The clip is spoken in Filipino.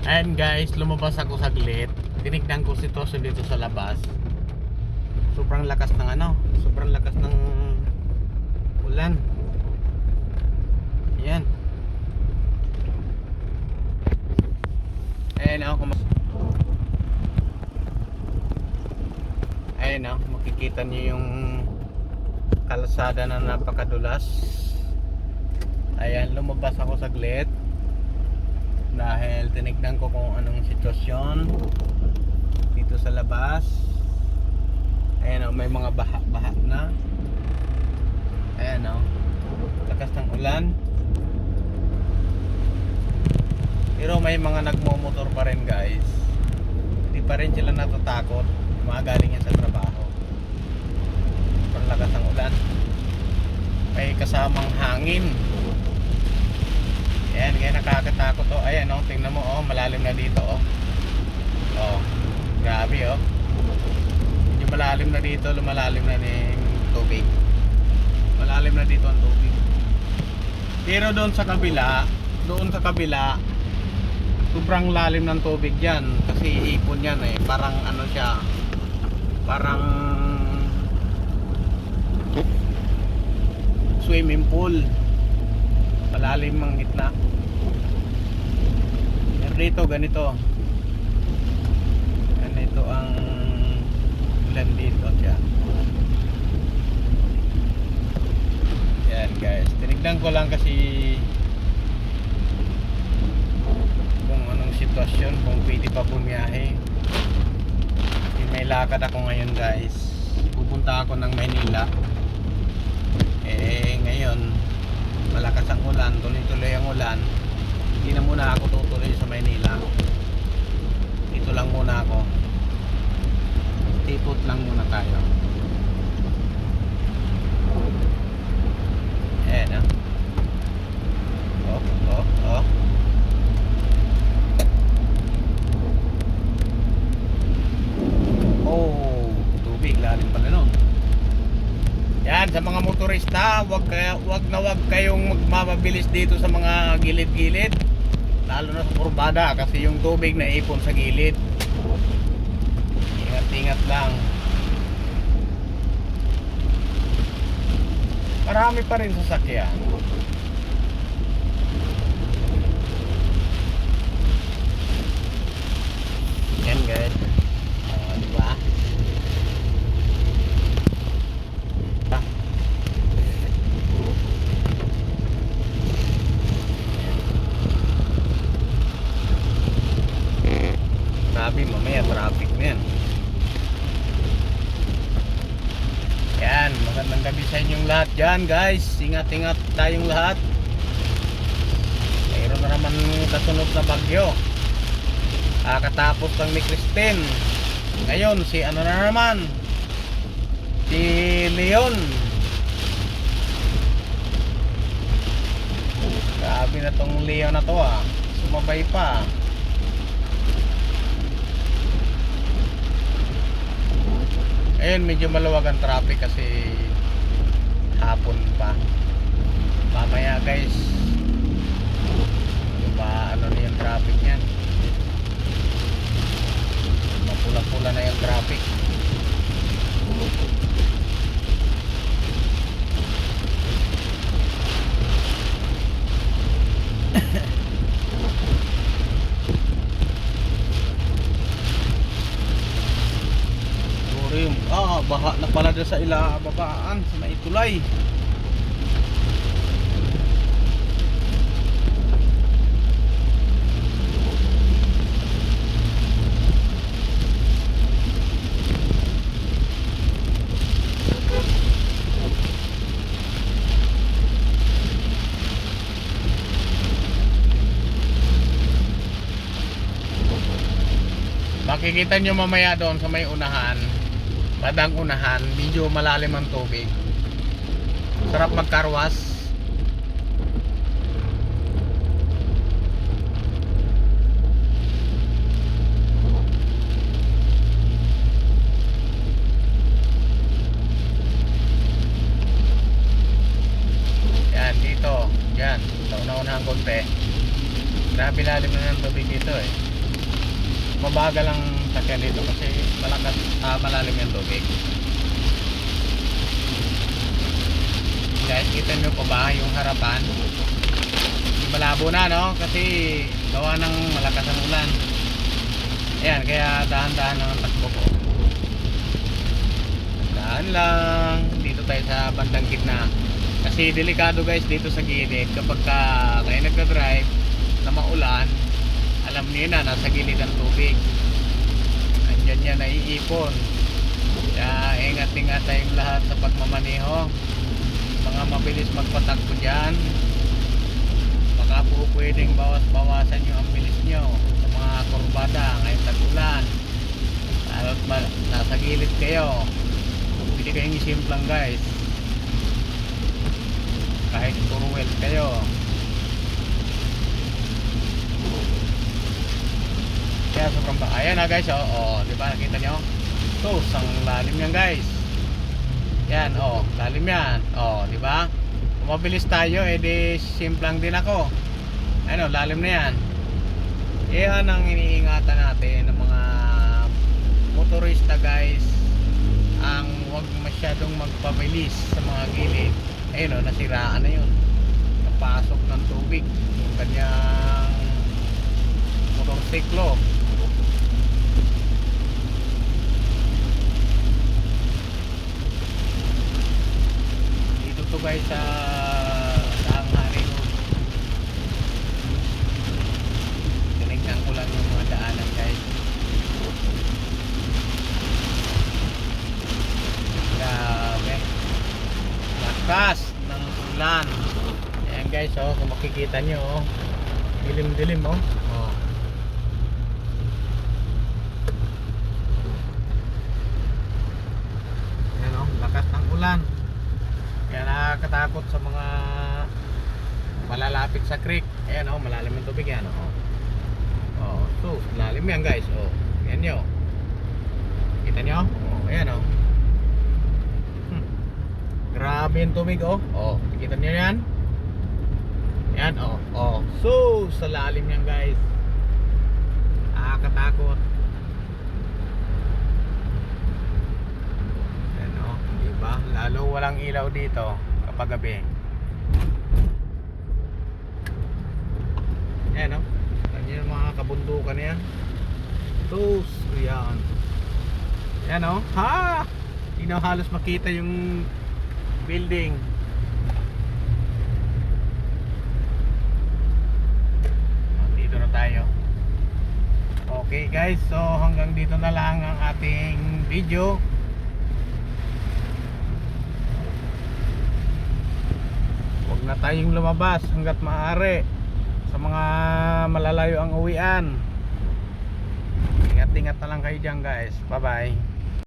And guys, lumabas ako saglit. Tinignan ko sitwasyon dito sa labas. Sobrang lakas ng sobrang lakas ng ulan. Yan. Ayan ako, makikita niyo yung kalsada na napakadulas. Ayan, lumabas ako saglit dahil tinignan ko kung anong sitwasyon dito sa labas. Ayan o, may mga baha na. Ayan o, lakas ng ulan. Pero may mga nagmomotor pa rin guys. Hindi pa rin sila natatakot. Magaling yan sa trabaho. Sobrang lakas ng ulan. May kasamang hangin. Ayan, kaya nakakatakot o. Ayan o, tingnan mo o, malalim na dito o. O, grabe o. Medyo malalim na dito, lumalalim na ng tubig. Malalim na dito ang tubig. Pero doon sa kabila, sobrang lalim ng tubig yan. Kasi ipon yan eh. Parang ano siya, parang swimming pool. Malalim ang gitna. Pero dito ganito ang ulan dito siya. Yan guys, tinignan ko lang kasi kung anong sitwasyon, kung pwede pa bumiyahe. Kasi may lakad ako ngayon guys. Pupunta ako ng Maynila. Ngayon malakas ang ulan, tuloy-tuloy ang ulan. Hindi na muna ako tutuloy sa Maynila. Dito lang muna ako. Tipot lang muna tayo. Ayan ah. Oh. Oh, tubig, lalim pala nun. Yan, sa mga motorista, wag kayong magmamabilis dito sa mga gilid-gilid. Lalo na sa kurbada kasi yung tubig na ipon sa gilid. Ingat lang. Marami pa rin sasakyan. Yan guys. Diba? Grabe, mamaya traffic na yan. Yan, magandang gabi sa inyong lahat dyan guys. Ingat-ingat tayong lahat. Mayroon na naman kasunod na bagyo. Katapos lang ni Christine. Ngayon si ano na naman, si Leon. Grabe na tong Leon na to ah. Sumabay pa. Ayun, medyo maluwag ang traffic kasi hapon pa. Mamaya guys, ano na yung traffic niyan. Mapula-pula na yung traffic. Baha na pala dyan sa babaan sa may tulay. Makikita nyo mamaya doon sa may unahan, badang unahan, medyo malalim ang tubig. Sarap magkarwas. Yan, dito. Yan, sa una-unahang konti. Grabe lalim na ng tubig dito eh. mabagal ang sakyan dito kasi malalim yung tubig. Guys, kita nyo pa ba yung harapan? Malabo na, no? Kasi gawa ng malakas ang ulan. Ayan, kaya dahan-dahan ang takbo ko. Dahan lang. Dito tayo sa bandang gitna. Kasi delikado guys dito sa gilid. Kapag kayo nagka-drive na maulan, alam niyo na, nasa gilid ang tubig. Andyan yan, naiipon. Kaya ingat-ingat tayong lahat sa pagmamaneho. Mga mabilis magpatakbo dyan. Baka po pwedeng bawas-bawasan nyo ang bilis nyo sa mga kurbada ngayon tag-ulan. Lalo't nasa gilid kayo, pwede kayong isimplang guys. Kahit puro wheel kayo. Kaya sobrang ba? Ayan na guys, diba nakita nyo? So, sang lalim yan guys. Yan, lalim yan. Diba? Kung mabilis tayo, edi simplang din ako. Ano, lalim na yan. Yan ang iniingatan natin ng mga motorista guys. Ang huwag masyadong magpabilis sa mga gilid. Ayun nasiraan na yun. Napasok ng tubig yung kanyang motorsiklo. Dito to guys sa Hanghari Road. Tinignan ko lang yung mga daanan guys. Grabe, lakas ng ulan. Ayan guys, kung makikita nyo, dilim-dilim ayan lakas ng ulan. Kaya nakakatakot sa mga malalapit sa creek. Ayan malalim yung tubig yan so lalim yan guys. Ayan nyo, kita nyo, ayan grabe yung tubig kita nyo yan. Yan so sa lalim yan guys, nakakatakot. Yan diba, lalo walang ilaw dito kapag gabi. Yan yan yung mga kabundukan yan. So yan hindi na halos makita yung building. Dito na tayo. Okay guys, so hanggang dito na lang ang ating video. Huwag na tayong lumabas hanggat maaari sa mga malalayo ang uwian. Ingat-ingat na lang kayo dyan guys. Bye bye.